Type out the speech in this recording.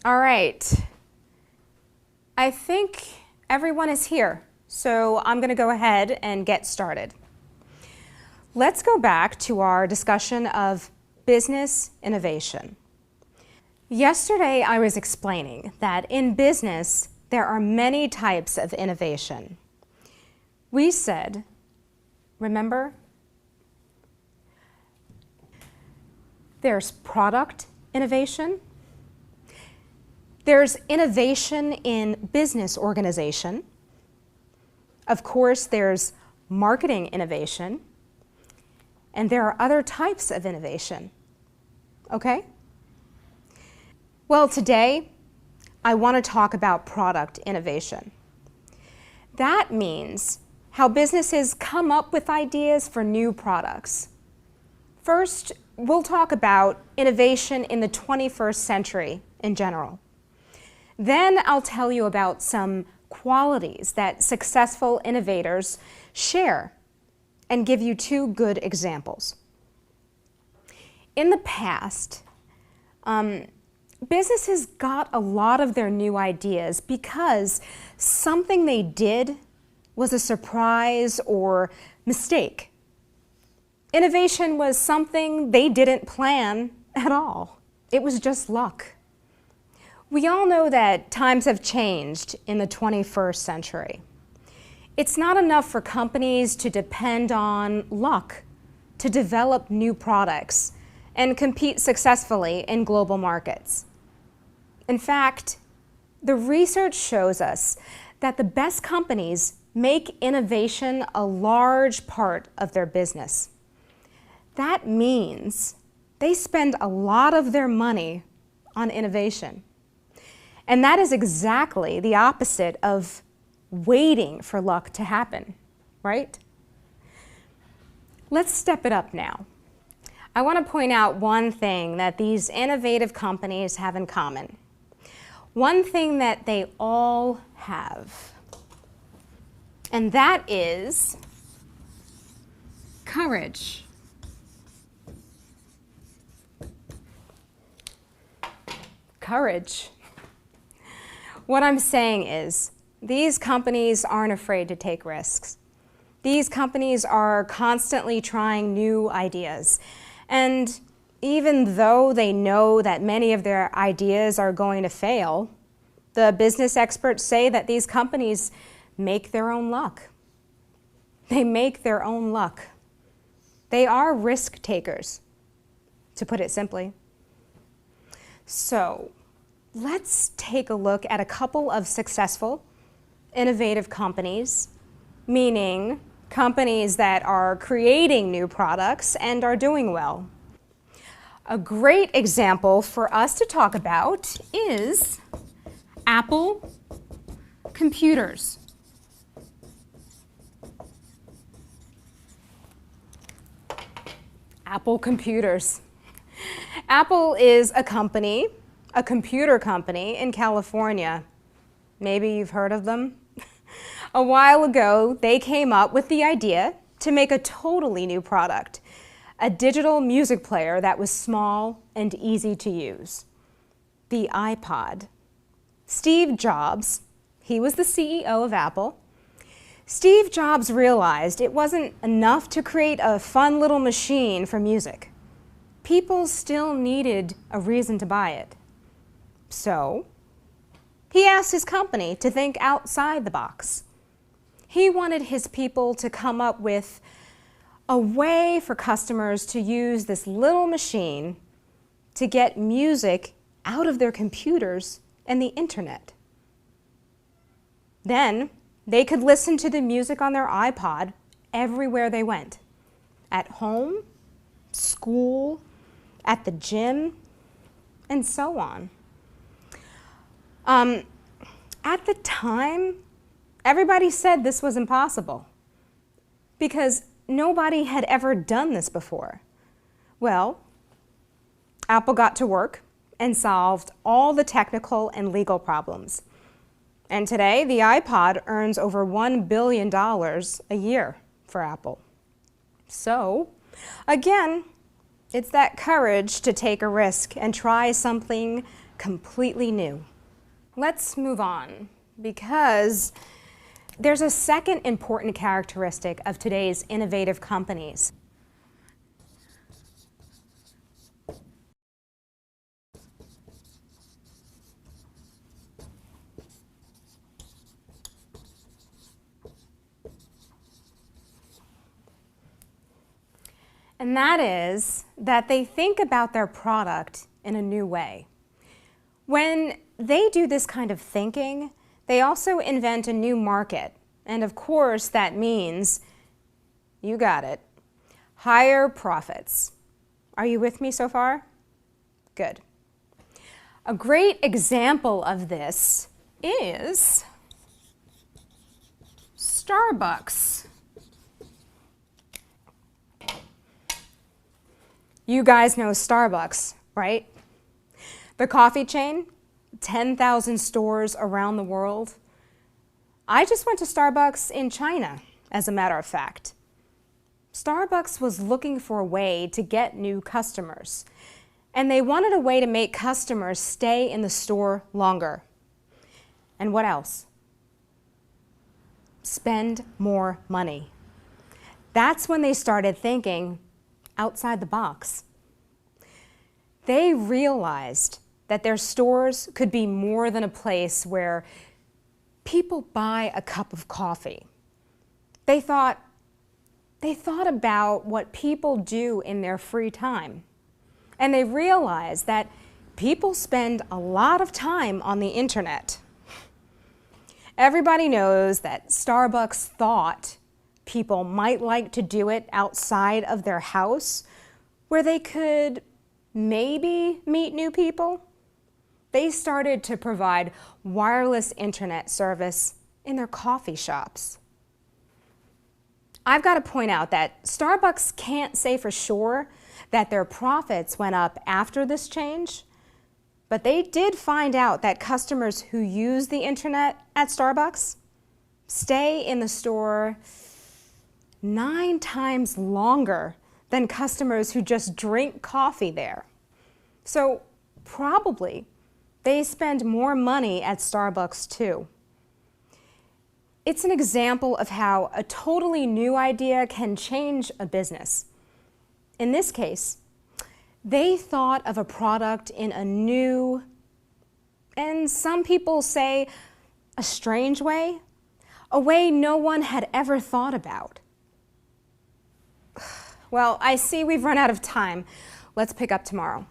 All right. I think everyone is here, so I'm going to go ahead and get started. Let's go back to our discussion of business innovation. Yesterday, I was explaining that in business, there are many types of innovation. We said, remember, there's product innovation, there's innovation in business organization, of course there's marketing innovation, and there are other types of innovation, okay? Well, today I want to talk about product innovation. That means how businesses come up with ideas for new products. First, we'll talk about innovation in the 21st century in general. Then I'll tell you about some qualities that successful innovators share and give you two good examples. In the past, businesses got a lot of their new ideas because something they did was a surprise or mistake. Innovation was something they didn't plan at all. It was just luck. We all know that times have changed in the 21st century. It's not enough for companies to depend on luck to develop new products and compete successfully in global markets. In fact, the research shows us that the best companies make innovation a large part of their business. That means they spend a lot of their money on innovation. And that is exactly the opposite of waiting for luck to happen, right? Let's step it up now. I want to point out one thing that these innovative companies have in common. One thing that they all have. And that is courage. Courage. What I'm saying is, these companies aren't afraid to take risks. These companies are constantly trying new ideas. And even though they know that many of their ideas are going to fail, the business experts say that these companies make their own luck. They make their own luck. They are risk takers, to put it simply. So, let's take a look at a couple of successful, innovative companies, meaning companies that are creating new products and are doing well. A great example for us to talk about is Apple Computers. Apple Computers. Apple is a company, a computer company in California. Maybe you've heard of them. A while ago, they came up with the idea to make a totally new product, a digital music player that was small and easy to use, the iPod. Steve Jobs, he was the CEO of Apple. Steve Jobs realized it wasn't enough to create a fun little machine for music. People still needed a reason to buy it. So, he asked his company to think outside the box. He wanted his people to come up with a way for customers to use this little machine to get music out of their computers and the internet. Then, they could listen to the music on their iPod everywhere they went. At home, school, at the gym, and so on. At the time, everybody said this was impossible because nobody had ever done this before. Well, Apple got to work and solved all the technical and legal problems. And today, the iPod earns over $1 billion a year for Apple. So, again, it's that courage to take a risk and try something completely new. Let's move on, because there's a second important characteristic of today's innovative companies. And that is that they think about their product in a new way. When they do this kind of thinking, they also invent a new market. And of course, that means, you got it, higher profits. Are you with me so far? Good. A great example of this is Starbucks. You guys know Starbucks, right? The coffee chain, 10,000 stores around the world. I just went to Starbucks in China, as a matter of fact. Starbucks was looking for a way to get new customers, and they wanted a way to make customers stay in the store longer. And what else? Spend more money. That's when they started thinking outside the box. They realized that their stores could be more than a place where people buy a cup of coffee. They thought about what people do in their free time. And they realized that people spend a lot of time on the internet. Everybody knows that Starbucks thought people might like to do it outside of their house, where they could maybe meet new people. They started to provide wireless internet service in their coffee shops. I've got to point out that Starbucks can't say for sure that their profits went up after this change, but they did find out that customers who use the internet at Starbucks stay in the store 9 times longer than customers who just drink coffee there. So probably they spend more money at Starbucks too. It's an example of how a totally new idea can change a business. In this case, they thought of a product in a new, and some people say a strange way, a way no one had ever thought about. Well, I see we've run out of time. Let's pick up tomorrow.